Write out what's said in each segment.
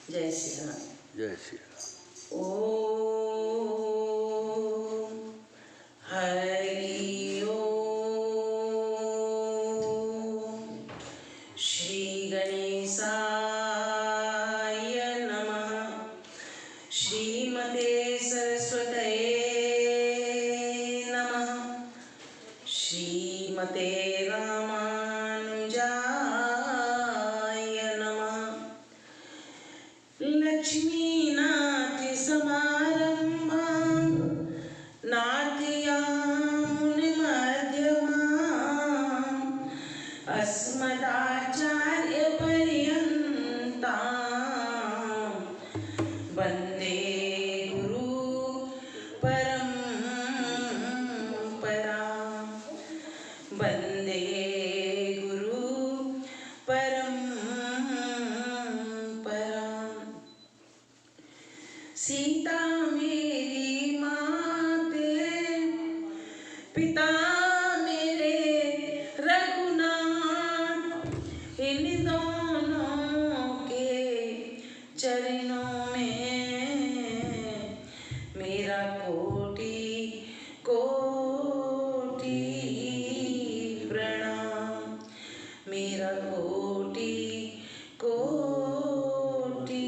जय श्री राम। जय श्री राम। ओम हरि ओम। श्री गणेशाय नमः। श्रीमते सरस्वतये नमः। श्रीमते रामानुजाय नमः। लक्ष्मीनाथ समारम्भां नाथयामुनिमध्यमाम् अस्मदाचार्यपर्यन्तां वन्दे गुरु परम्परां। वन्दे गुरु परम्परां। सीता मेरी माते, पिता मेरे रघुनाथ, इन दोनों के चरणों में मेरा कोटि कोटि प्रणाम। मेरा कोटि कोटि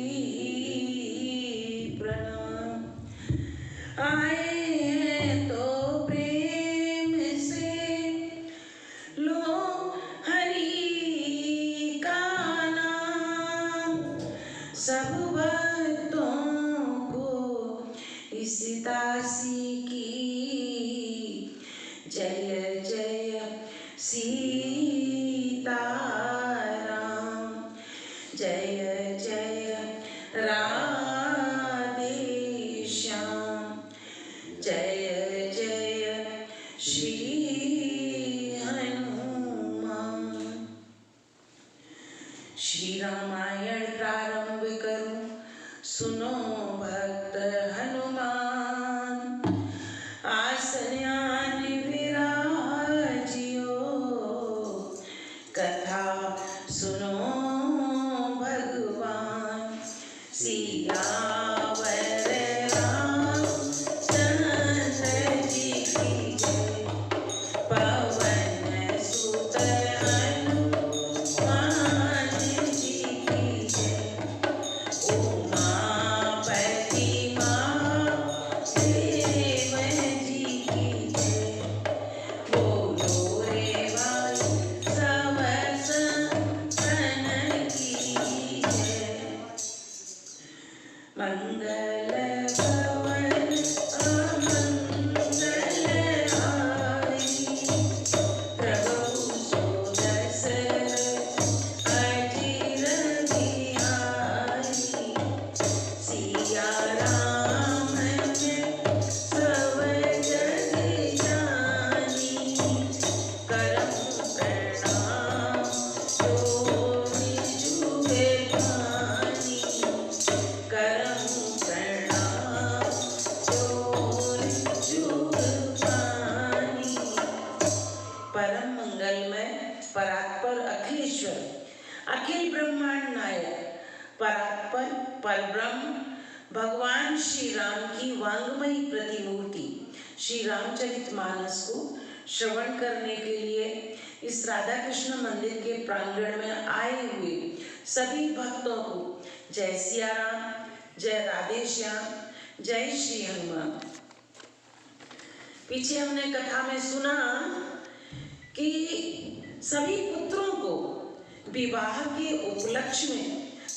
प्रणाम। आए हैं तो प्रेम से लो हरि का नाम। सब भक्तों को इस दासी की जय जय सीताराम। जय जय राधेश्याम। जय जय श्री हनुमान। श्री रामायण प्रारंभ करूं, सुनो भक्त हनुमान। आसन आन विराजियो, कथा सुनो भगवान। सियावर रामचंद्र जी की जय। पवन सुत हनुमान जी की जय। उमापति महादेव जी की जय। बोलो रे भाई सब संतन की जय। मंगल भवन अमंगलहारी, प्रभु सो दशरथ अजिर बिहारी। सिया राम ने सब जग जानी, करम प्रणाम जोनि जुगे भानी। करम प्रणाम जोनि जुग भानी। परम मंगलमय परात्पर अखिलेश्वर, अखिल ब्रह्मांड नायक, परात्पर परब्रह्म भगवान श्री राम की वांगमयी प्रतिमूर्ति श्री रामचरितमानस को श्रवण करने के लिए इस राधा कृष्ण मंदिर के प्रांगण में आए हुए सभी भक्तों को जय सिया राम, जय राधे श्याम, जय श्री हनुमान। पीछे हमने कथा में सुना कि सभी पुत्रों को विवाह के उपलक्ष्य में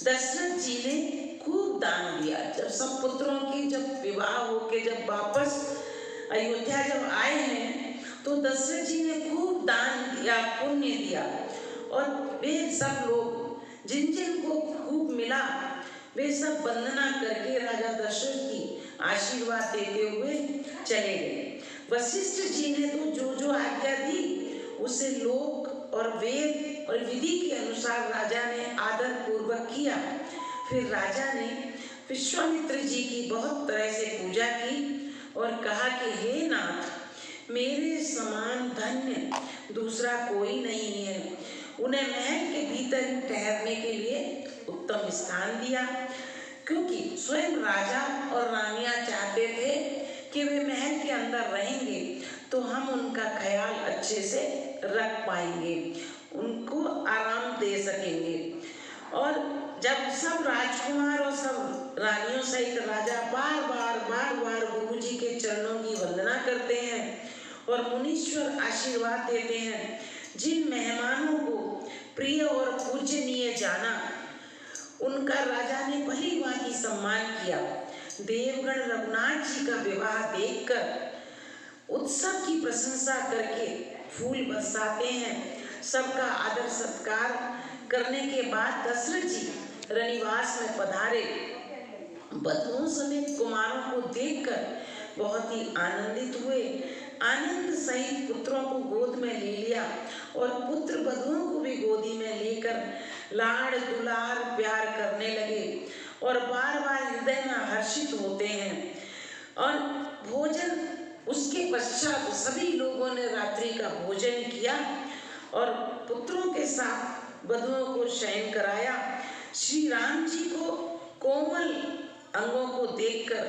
दशरथ जी ने खूब दान दिया। जब सब पुत्रों की जब विवाह होके जब वापस अयोध्या जब आए हैं तो दशरथ जी ने खूब दान दिया, पुण्य दिया। और वे सब लोग जिन जिन को खूब मिला वे सब वंदना करके राजा दशरथ की आशीर्वाद देते हुए चले गए। वशिष्ठ जी ने तो जो जो आज्ञा दी उसे लोक और वेद और विधि के अनुसार राजा ने आदर पूर्वक किया। फिर राजा ने विश्वामित्र जी की बहुत तरह से पूजा की और कहा कि हे नाथ, मेरे समान धन्य दूसरा कोई नहीं है। उन्हें महल के भीतर ठहरने के लिए उत्तम स्थान दिया, क्योंकि स्वयं राजा और रानियां चाहते थे कि वे महल के अंदर रहेंगे तो हम उनका ख्याल अच्छे से रख पाएंगे, उनको आराम दे सकेंगे। और जब सब राजकुमार और सब रानियों सहित राजा बार बार गुरु जी के चरणों की वंदना करते हैं और मुनीश्वर आशीर्वाद देते हैं, जिन मेहमानों को प्रिय और पूजनीय जाना, उनका राजा ने भली भांति सम्मान किया। देवगण रघुनाथ जी का विवाह देखकर उत्सव की प्रशंसा करके फूल बरसाते हैं। सबका आदर सत्कार करने के बाद दशरथ जी रनिवास में पधारे। बधुओं समेत कुमारों को देखकर बहुत ही आनंदित हुए। आनंद सहित पुत्रों को गोद में ले लिया और पुत्र बधुओं को भी गोदी में लेकर लाड़ दुलार प्यार करने लगे और बार बार हृदय में हर्षित होते हैं। और भोजन उसके पश्चात सभी लोगों ने रात्रि का भोजन किया और पुत्रों के साथ बधुओं को शयन कराया। श्री राम जी को कोमल अंगों को देखकर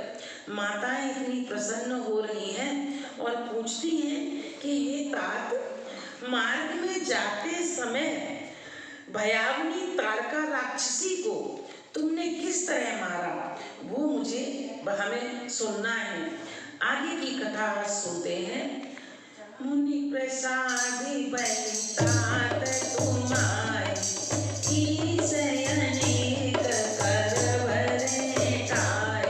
माताएं इतनी प्रसन्न हो रही हैं और पूछती हैं कि हे तात, मार्ग में जाते समय भयावनी तारका राक्षसी को तुमने किस तरह मारा, वो मुझे हमें सुनना है। आगे की कथा सुनते हैं। मुनि प्रसादी बलितात तुम्हारी ईश अनेक कर भरे टाय,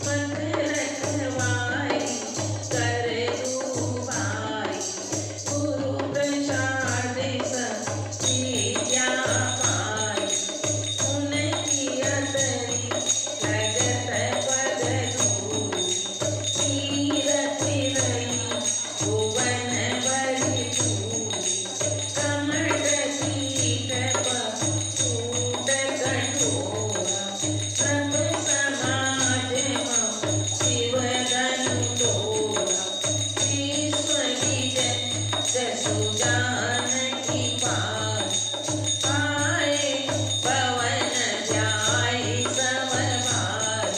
पथ रखवाई कर दुबाई, गुरु प्रसाद सब विद्या पाई, उनकी अतरी लगत पद दूर, तीरथ रही भुवन बलि पूरी, कमंड पीठ पसूट कठोरा, सब समाज में शिव धनु तोरा, विश्व विजय जसु जानकी पार, आए पवन जाय समर भार,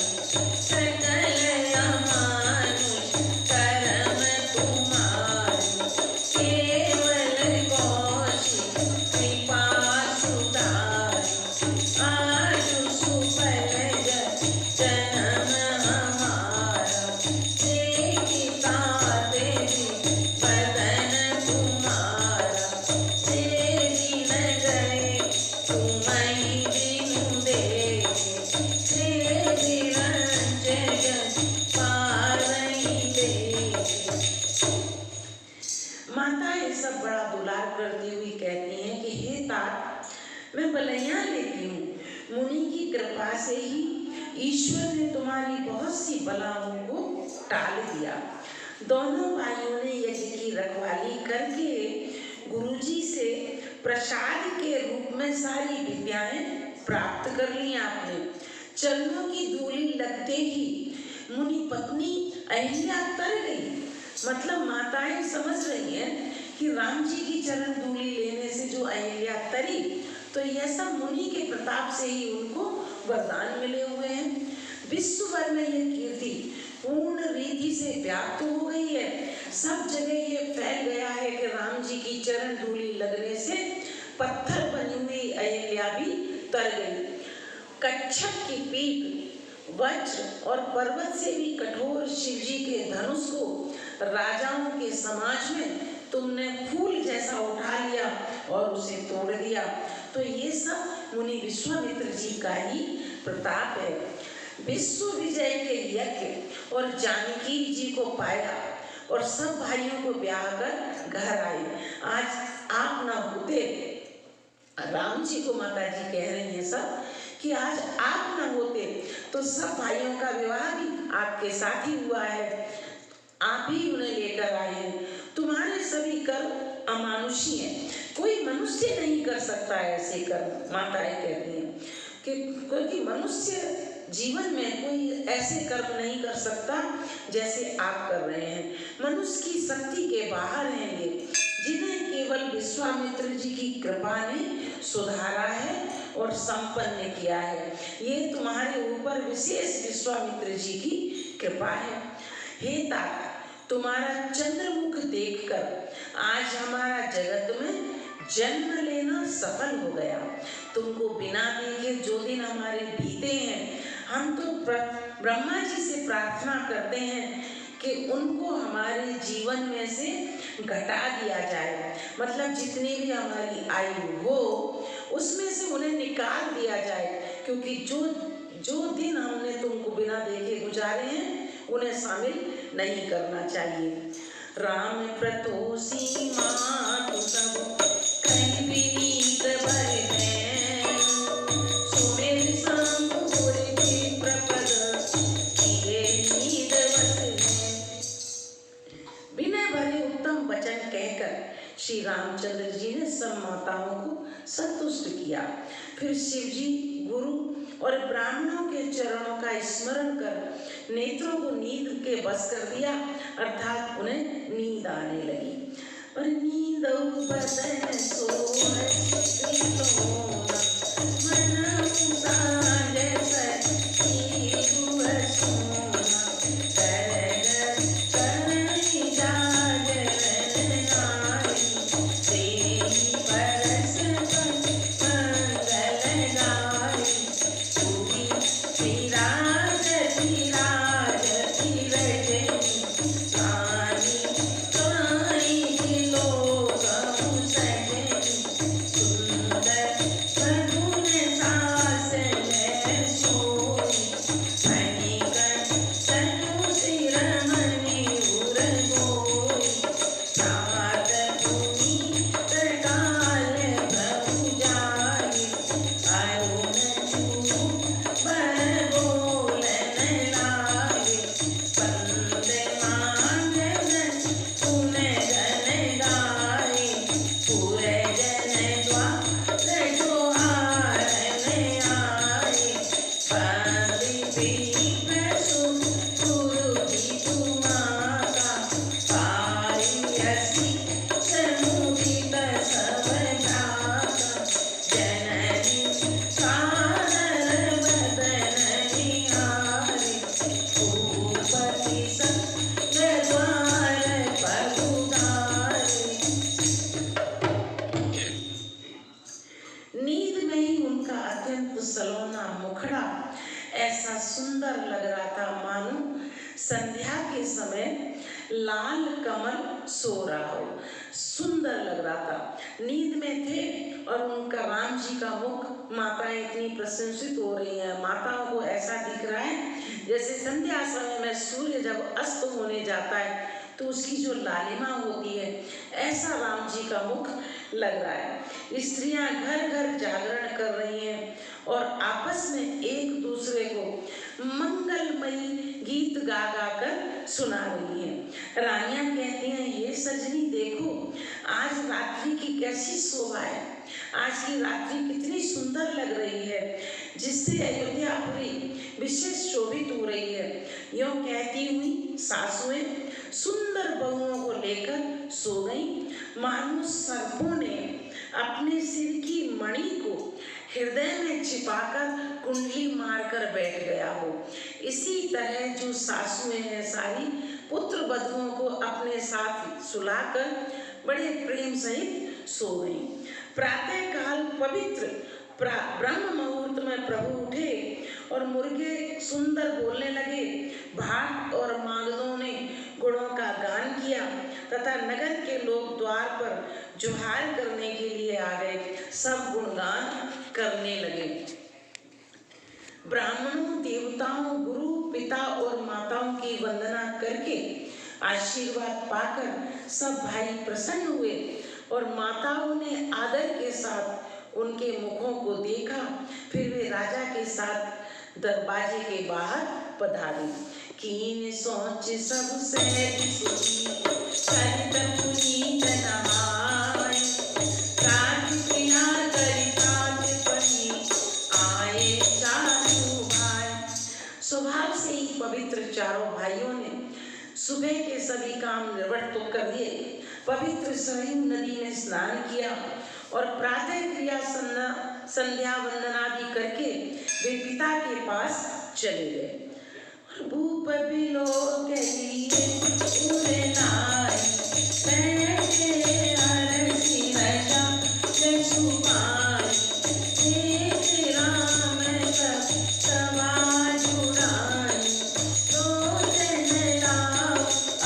सकल अमानुष कर्म तुम्हारी, केवल कौशिक कृपा सुधारी, आयु सुफल जन्म हमारा, देखी ताते बदन तुम्हारा, देवी न गए तुम्हीं बिनु देखे, देवी रंजन पारई देखे। माता ये सब बड़ा दुलार करती हुई कहती हैं कि हे तात, मैं बलैया लेती हूँ, मुनि की कृपा से ही ईश्वर ने तुम्हारी बहुत सी बलाओं को टाल दिया। दोनों भाइयों ने यज्ञ की रखवाली करके गुरुजी से प्रसाद के रूप में सारी विद्याएं प्राप्त कर ली आपने। चरणों की धूलि लगते ही मुनि पत्नी अहिल्या तर गई। मतलब माताएं समझ रही हैं कि राम जी की चरण धूलि लेने से जो अहिल्या तरी, तो यह सब मुनि के प्रताप से ही उनको वरदान मिले हुए हैं। विश्व भर में यह कीर्ति पूर्ण रीति से व्याप्त हो गई है। सब जगह ये फैल गया है कि राम जी की चरण धूलि लगने से पत्थर बनी हुई अहिल्या भी तर गई। कच्छप की पीठ, वज्र और पर्वत से भी कठोर शिव जी के धनुष को राजाओं के समाज में तुमने फूल जैसा उठा लिया और उसे तोड़ दिया। तो ये सब मुनि विश्वामित्र जी का ही प्रताप है। विश्व विजय के यज्ञ और जानकी जी को पाया और सब भाइयों को ब्याह कर घर आए। आज आप ना होते, राम जी को माता जी कह रही हैं सब कि आज आप ना होते तो सब भाइयों का विवाह भी आपके साथ ही हुआ है, आप ही उन्हें लेकर आए हैं। तुम्हारे सभी कर्म अमानुषी हैं, कोई मनुष्य नहीं कर सकता ऐसे कर्म। माताएं कहती हैं कि क्योंकि मनुष्य जीवन में कोई ऐसे कर्म नहीं कर सकता जैसे आप कर रहे हैं। मनुष्य की शक्ति के बाहर हैं ये, जिन्हें केवल विश्वामित्र जी की कृपा ने सुधारा है और संपन्न किया है। ये तुम्हारे ऊपर विशेष विश्वामित्र जी की कृपा है। हे तात, तुम्हारा चंद्रमुख देखकर आज हमारा जगत में जन्म लेना सफल हो गया। तुमको बिना देखे जो दिन हमारे बीते हैं, हम तो ब्रह्मा जी से प्रार्थना करते हैं कि उनको हमारे जीवन में से घटा दिया जाए, मतलब जितनी भी हमारी आयु हो उसमें से उन्हें निकाल दिया जाए, क्योंकि जो दिन हमने तुमको बिना देखे गुजारे हैं उन्हें शामिल नहीं करना चाहिए। राम प्रतोषी मातु सब कहीं विनीत भर हैं, सुमिर शंभुर की प्रपद किए नीद बस हैं। विनय भरे उत्तम वचन कहकर श्री रामचंद्र जी ने सब माताओं को संतुष्ट किया। फिर शिव जी, गुरु और ब्राह्मणों के चरणों का स्मरण कर नेत्रों को नींद के बस कर दिया, अर्थात उन्हें नींद आने लगी। और नींद बदन सोए प्रीतों मन साँझ सखी गुह सोना, करगर करई जागरण आई, तेरी परस मंगल गाई। पूरी विराज विराज विरजनी, रानी काई तिलोक सजनी, सुंदर सगुन सास में सोई, मणिकण तनु सिर मणिउर गोई, प्रात पुनीत काल प्रभु जाई, अरुण चूर बर बोलन लागे, वंदे मातरम पुन गन गाए, पूरे जन द्वार जोहारन आए, पंडित प्रसु गुरु विदु माता, पारियसी समुदित सब भ्राता, जननी सादर बदन निहारे, भूपति संग द्वार पहुँचारे। नींद में ही उनका अत्यंत सलोना मुखड़ा ऐसा सुंदर लग रहा था मानो संध्या के समय लाल कमल सो रहा हो, सुंदर लग रहा था। नींद में थे और उनका राम जी का मुख, माताएं इतनी प्रशंसित हो रही हैं, माताओं को ऐसा दिख रहा है जैसे संध्या समय में सूर्य जब अस्त होने जाता है तो उसकी जो लालिमा होती है, ऐसा राम जी का मुख लग रहा है। स्त्रियां घर घर जागरण कर रही हैं और आपस में एक दूसरे को मंगलमयी गीत गा गा कर सुना रही हैं। रानियां कहती हैं, हे सजनी देखो, आज रात्रि की कैसी शोभा है, आज की रात्रि कितनी सुंदर लग रही है, जिससे अयोध्यापुरी विशेष शोभित हो रही है। यूं कहती हुई सासुएं सुंदर बहुओं को लेकर सो गईं, मानो सर्पों ने अपने सिर की मणि को हृदय में छिपाकर कुंडली मारकर बैठ गया हो। इसी तरह जो सासुएं हैं सारी पुत्र वधुओं को अपने साथ सुलाकर बड़े प्रेम सहित सो गईं। प्रातः काल पवित्र ब्रह्म मुहूर्त में प्रभु उठे और मुर्गे सुंदर बोलने लगे। भाट और मागधों ने गुणों का गान किया तथा नगर के लोग द्वार पर जुहार करने के लिए आ गए, सब गुणगान करने लगे। ब्राह्मणों, देवताओं, गुरु, पिता और माताओं की वंदना करके आशीर्वाद पाकर सब भाई प्रसन्न हुए और माताओं ने आदर के साथ उनके मुखों को देखा। फिर वे राजा के साथ दरवाजे के बाहर पधारे। कीन सोच सब सहज सुनी, सरित पुनीत नहाय, काज क्रिया करि काज पहि, आए चारू भाई। स्वभाव से ही पवित्र चारों भाइयों ने सुबह के सभी काम निर्वृत्त तो कर दिए। पवित्र सरयू नदी में स्नान किया और प्रातः क्रिया संध्या वंदनादि करके वे पिता के पास चले गए। भूप बिलो के लिए उड़े नाय, बैठे अरसी रजा के सुभाय, एक राम सब सवार जुड़ाई, तो जन लाओ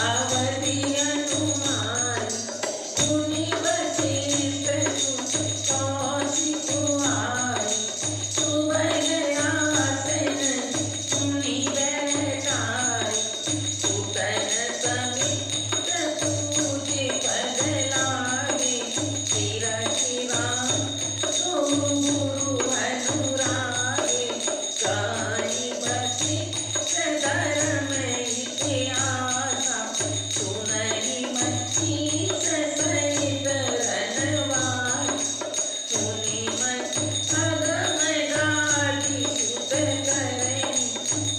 अवधि अनुमान, मुनि वशिष्ठ कौशिक आए, सुबह आसन मुनि बैठाए, पूतन समित पूजे पद लागे, तीरथ राम तो गुरु अनुरागे, गाई वशिष्ठ धर्म इतिहासा, सुनहि मनीष सहित रनवास, मुनि मन अगम गाधी सुत करई,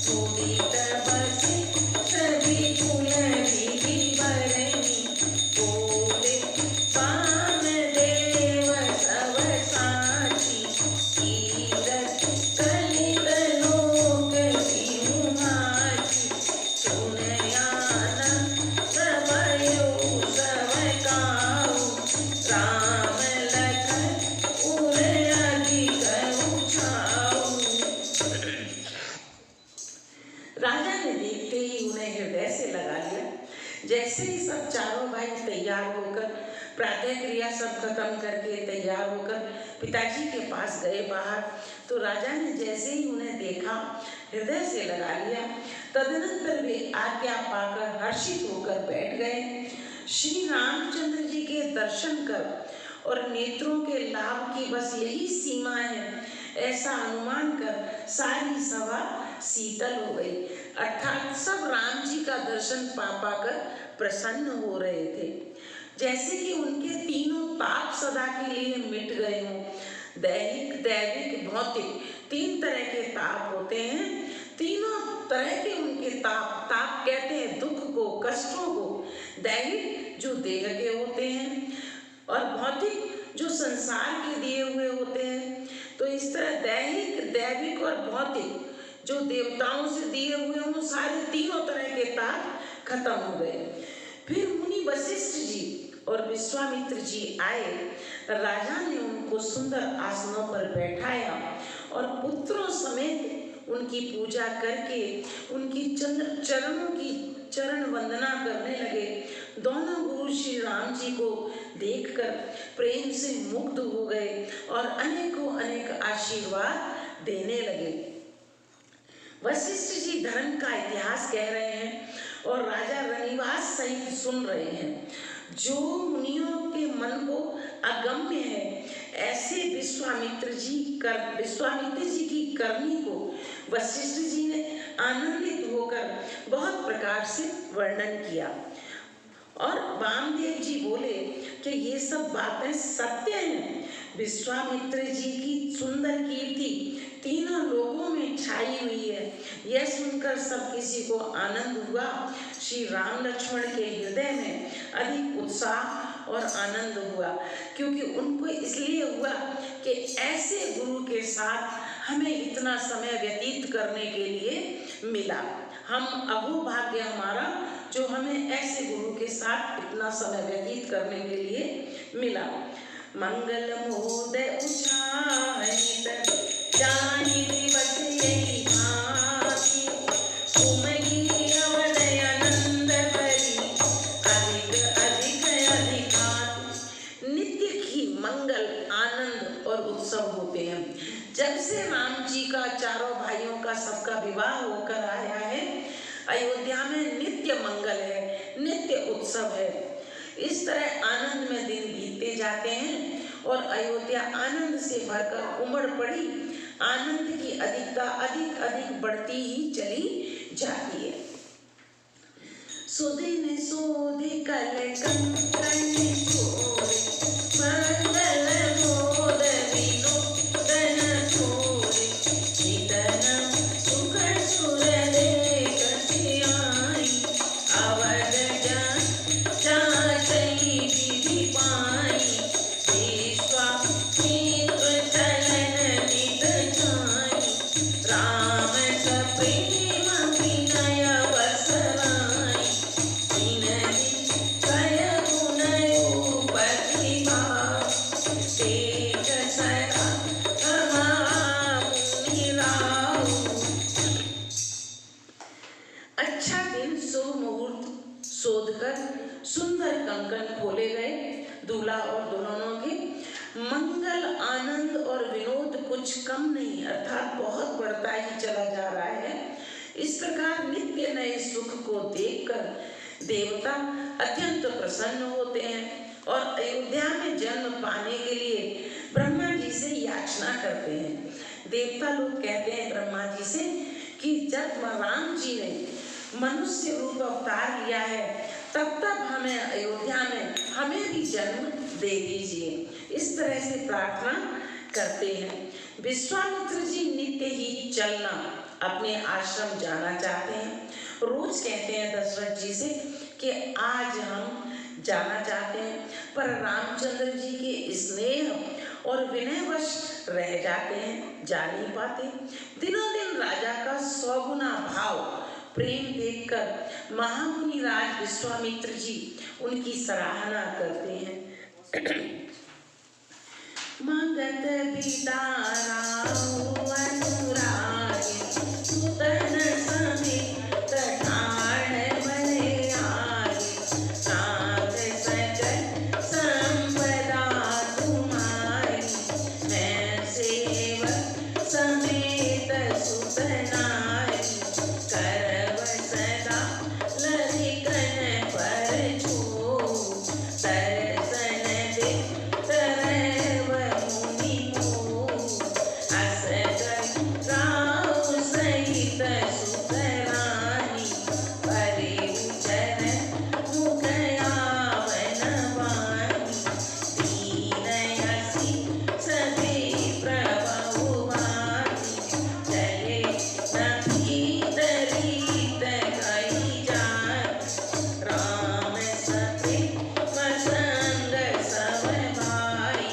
मुदित वशिष्ठ विपुल विधि बरई, बोले वामदेव सब साची, तीरथ कलित लोक सिंह माची, सुनयाना सबयो सब काहू, राम लखन उर अधिक उछाऊ। राजा ने देखते ही उन्हें हृदय से लगा लिया। जैसे ही सब चारों भाई तैयार होकर प्रातः क्रिया सब खत्म करके तैयार होकर पिताजी के पास गए बाहर, तो राजा ने जैसे ही उन्हें देखा हृदय से लगा लिया। तदनंतर वे आज्ञा पाकर हर्षित होकर बैठ गए। श्री रामचंद्र जी के दर्शन कर और नेत्रों के लाभ की बस यही सीमा है, ऐसा अनुमान कर सारी सभा शीतल हो गई। अर्थात सब राम जी का दर्शन पा पाकर प्रसन्न हो रहे थे, जैसे कि उनके तीनों ताप सदा के लिए मिट गए हों। दैहिक, दैविक, भौतिक, तीन तरह के ताप होते हैं। तीनों तरह के उनके ताप कहते हैं दुख को, कष्टों को। दैहिक जो देह के होते हैं और भौतिक जो संसार के दिए हुए होते हैं। तो इस तरह दैहिक, दैविक और भौतिक जो देवताओं से दिए हुए हों, सारे तीनों तरह के ताप खत्म हो गए। फिर मुनि वशिष्ठ जी और विश्वामित्र जी आए। राजा ने उनको सुंदर आसनों पर बैठाया और पुत्रों समेत उनकी पूजा करके उनकी चरणों की चरण वंदना करने लगे। दोनों गुरु श्री राम जी को देखकर प्रेम से मुग्ध हो गए और अनेकों अनेक आशीर्वाद देने लगे। वशिष्ठ जी धर्म का इतिहास कह रहे हैं और राजा रनिवास सहित सुन रहे हैं। जो मुनियों के मन को अगम्य है, ऐसे विश्वामित्र जी की करनी को वशिष्ठ जी ने आनंदित होकर बहुत प्रकार से वर्णन किया। और वामदेव जी बोले कि ये सब बातें सत्य हैं। विश्वामित्र जी की सुंदर कीर्ति तीनों लोगों में छाई हुई है। यह सुनकर सब किसी को आनंद हुआ। श्री राम लक्ष्मण के हृदय में अधिक उत्साह और आनंद हुआ, क्योंकि उनको इसलिए हुआ कि ऐसे गुरु के साथ हमें इतना समय व्यतीत करने के लिए मिला। हम अहोभाग्य हमारा जो हमें ऐसे गुरु के साथ इतना समय व्यतीत करने के लिए मिला। मंगल मोदय उछाहित जानी दिवस यही भांति, उमगी अवदय आनंद भरी अधिक अधिक अधिकात। नित्य ही मंगल, आनंद और उत्सव होते हैं। जब से राम जी का चारों भाइयों का सबका विवाह होकर आया है, अयोध्या में नित्य मंगल है, नित्य उत्सव है। इस तरह आनंद में दिन बीतते जाते हैं और अयोध्या आनंद से भरकर उमड़ पड़ी। आनंद की अधिकता अधिक अधिक बढ़ती ही चली जाती है। सुदिन सोधि कल कंकण छोड़े, मंगल मोद विनोदन छोड़े, नितन सुख सुर देख सियाई, अवध जाचई विधि पाई, विश्वामित्र चलन सुनकर सुंदर कंकन खोले गए दूल्हा और दुल्हनों के। मंगल, आनंद और विनोद कुछ कम नहीं, अर्थात बहुत बढ़ता ही चला जा रहा है। इस प्रकार नित्य नए सुख को देखकर देवता अत्यंत प्रसन्न होते हैं और अयोध्या में जन्म पाने के लिए ब्रह्मा जी से याचना करते हैं। देवता लोग कहते हैं ब्रह्मा जी से कि जब राम जी ने मनुष्य रूप अवतार लिया है तब तक हमें अयोध्या में हमें भी जन्म दे दीजिए। इस तरह से प्रार्थना करते हैं। विश्वामित्र जी नित्य ही चलना अपने आश्रम जाना चाहते हैं। रोज कहते हैं दशरथ जी से कि आज हम जाना चाहते हैं, पर रामचंद्र जी के स्नेह और विनयवश रह जाते हैं, जा नहीं पाते। दिनों दिन राजा का 100 गुना भाव प्रेम देखकर महामुनि राज विश्वामित्र जी उनकी सराहना करते हैं। मंगत बिदाराओ अनुराग सुतन समेत ठाण बने आए, साध सकल संपदा तुम्हारी, मैं सेवक समेत सुतनारी, करव सदा ललिकन पर छो, दर्शन दे तरव मुनि मोह, अस कर राव सहित सुतरानी, परे चरण मुख आवन वानी, दीन यसी सभी प्रभु वानी, चले न भीतरीत कही जात, राम सते पसंद सब भाई,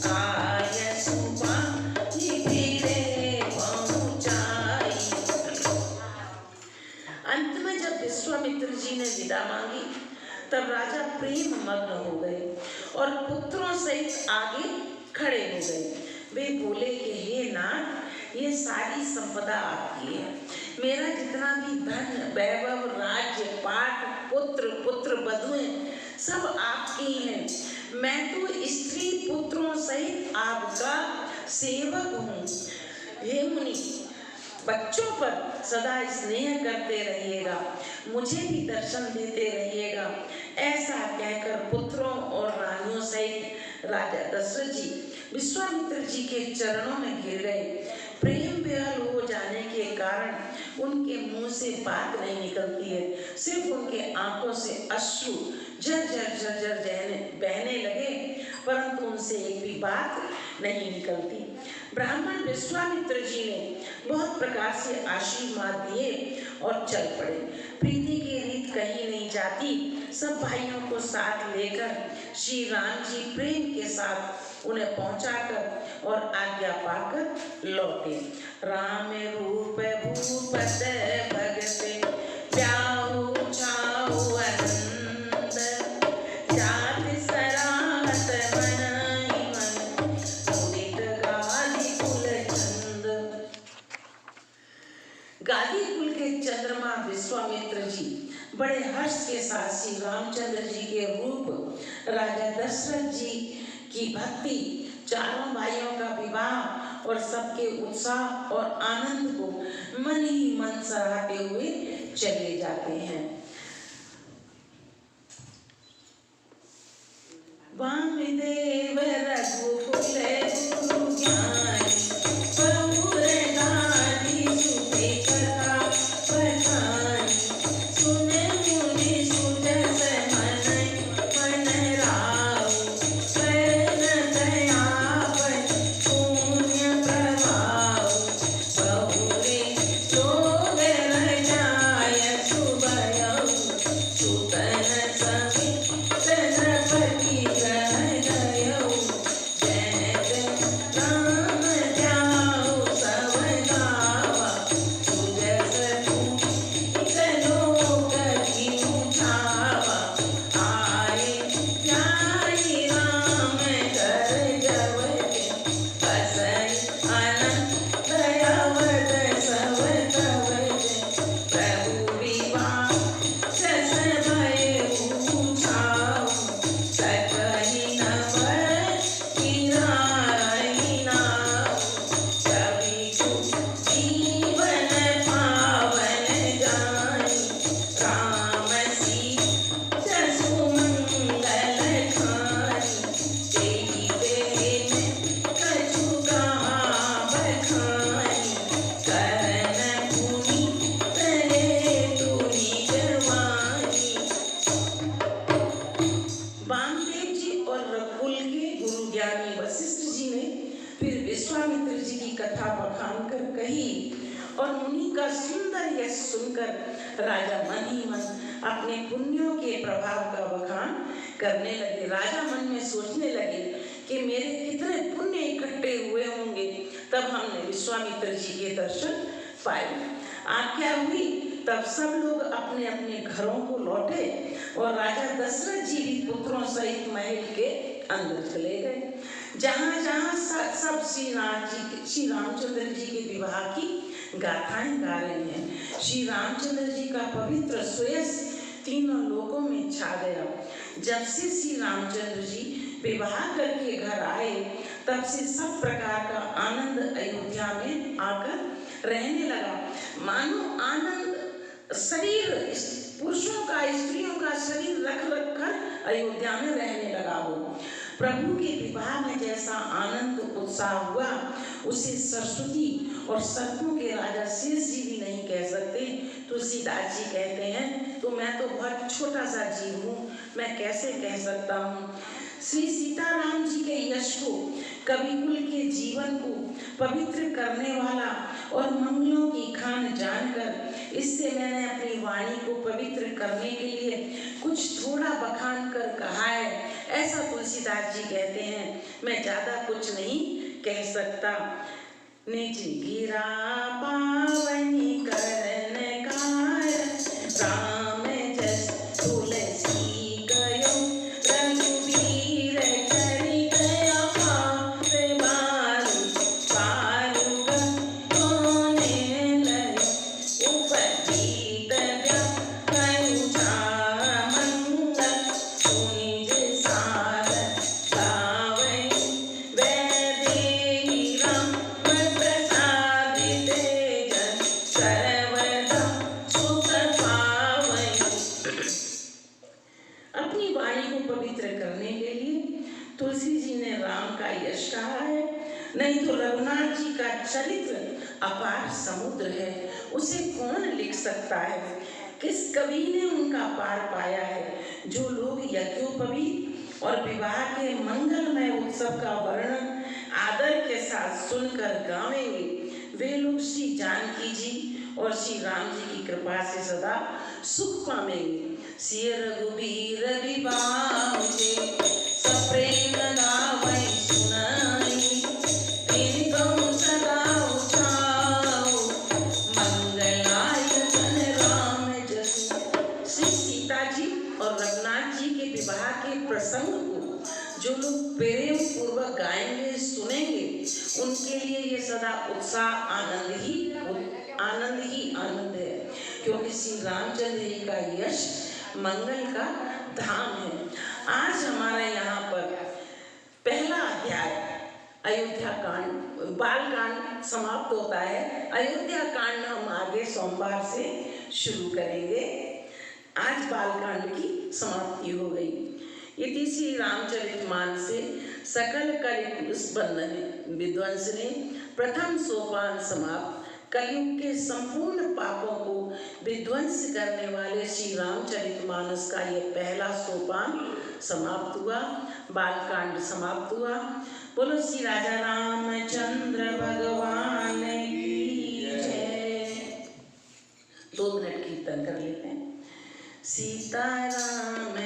आय सुबा फिरे पहुँचाई। अंत में जब विश्वामित्र जी ने विदा मांगी तब राजा प्रेम मग्न हो गए और पुत्रों सहित आगे खड़े हो गए। वे बोले कि हे नाथ, ये सारी संपदा आपकी है। मेरा जितना भी धन, वैभव, राज्य, पाठ, पुत्र, पुत्र वधुएं सब आपकी हैं। मैं तो स्त्री पुत्रों सहित आपका सेवक हूँ। हे मुनि, बच्चों पर सदा स्नेह करते रहिएगा, मुझे भी दर्शन देते रहिएगा। ऐसा कहकर पुत्रों और रानियों सहित राजा दशरथ जी विश्वामित्र जी के चरणों में गिर गए। प्रेम बेहल हो जाने के कारण उनके मुंह से बात नहीं निकलती है, सिर्फ उनके आंखों से अश्रु झरझर बहने लगे, परंतु उनसे एक भी बात नहीं निकलती। ब्राह्मण विश्वामित्र जी ने बहुत प्रकार से आशीर्वाद दिए और चल पड़े। प्रीति की रीत कहीं नहीं जाती। सब भाइयों को साथ लेकर श्री राम जी प्रेम के साथ उन्हें पहुंचाकर और आज्ञा पाकर लौटे। राम रूप भूपत भगत ब्याहु छाऊ आनंद, जात सराहत बनाई मन, मुदित गादी कुल चंद। गादी कुल के चंद्रमा विश्वामित्र जी बड़े हर्ष के साथ श्री रामचंद्र जी के रूप, राजा दशरथ जी की भक्ति, चारों भाइयों का विवाह और सबके उत्साह और आनंद को मन ही मन सराहते हुए चले जाते हैं। वामदेव रघुकुल गुरु ज्ञानी, बहुर गादी सुते कथा बखानी, सुन मुनि सुजस मन राव, करन दयापन पुण्य प्रभाव, बहुरे लोग रजाय सुभयउ, सुतन समित द्रौपदी ग्रह गयउ, जनक राम उनका सुंदर यश सुनकर राजा मन ही मन अपने पुण्यों के प्रभाव का बखान करने लगे। राजा मन में सोचने लगे कि मेरे कितने पुण्य इकट्ठे हुए होंगे तब हमने विश्वामित्र जी के दर्शन पाए। आज्ञा हुई तब सब लोग अपने अपने घरों को लौटे और राजा दशरथ जी भी पुत्रों सहित महल के अंदर चले गए। जहाँ जहाँ सब श्री रामचंद्र जी के विवाह की गाथाएं गा रहे हैं। श्री रामचंद्र जी का पवित्र सुयश तीनों लोकों में छा गया। जब से श्री रामचंद्र जी विवाह करके घर आए तब से सब प्रकार का आनंद अयोध्या में आकर रहने लगा। मानो आनंद शरीर पुरुषों का स्त्रियों का शरीर रख रख कर अयोध्या में रहने लगा हो। प्रभु के विवाह में जैसा आनंद उत्साह हुआ उसे सरस्वती और सतों के राजा शेष जी भी नहीं कह सकते। तुलसीदास जी कहते हैं तो मैं तो बहुत छोटा सा जीव हूँ, मैं कैसे कह सकता हूँ। श्री सीताराम जी के यश को, कविकुल के जीवन को पवित्र करने वाला और मंगलों की खान जानकर इससे मैंने अपनी वाणी को पवित्र करने के लिए कुछ थोड़ा बखान कर कहा है, ऐसा तुलसीदास जी कहते हैं। मैं ज्यादा कुछ नहीं कह सकता। निज गिरा पावनी करन कार राम जस तुलसी गयो रघुवीर करि गया पार बारू बारू कोने लय उपजीत व्याकरु मंगल सुनिज सार गावै वैदेही राम प्रसाद तेज सर्वदा सुख पावै। अपनी वाणी को पवित्र करने के लिए तुलसी जी ने राम का यश कहा है। नहीं तो रघुनाथ जी का चरित्र अपार समुद्र है, उसे कौन लिख सकता है। किस कवि ने उनका पार पाया है। जो लोग यज्ञोपवीत और विवाह के मंगलमय उत्सव का वर्णन आदर के साथ सुनकर गावेंगे वे लोग श्री जानकी जी और श्री राम जी की कृपा से सदा सुख पाएंगे। सिय रघुबीर विवाह सप्रेम गावै सुनाई तेरी गौ सदा उठाओ मंगलायतन राम जसु। श्री सीता जी और रघुनाथ जी के विवाह के प्रसंग को जो लोग प्रेम पूर्वक गाएंगे सुनेंगे उनके लिए ये सदा उत्साह आनंद ही आनंद है, क्योंकि श्री रामचंद्र जी का यश मंगल का धाम है। आज हमारा यहाँ पर पहला अध्याय अयोध्या कांड बाल कांड समाप्त होता है। अयोध्या कांड हम आगे सोमवार से शुरू करेंगे। आज बाल कांड की समाप्ति हो गई। इति श्री रामचरितमानसे सकल कलिकुश बंधन विध्वंसने प्रथम सोपान समाप्त। कलयुग के संपूर्ण पापों को विध्वंस करने वाले श्री रामचरितमानस का ये पहला सोपान समाप्त हुआ, बालकांड समाप्त हुआ। बोलो श्री राजा रामचंद्र भगवान की जय। 2 मिनट कीर्तन कर लेते हैं। सीताराम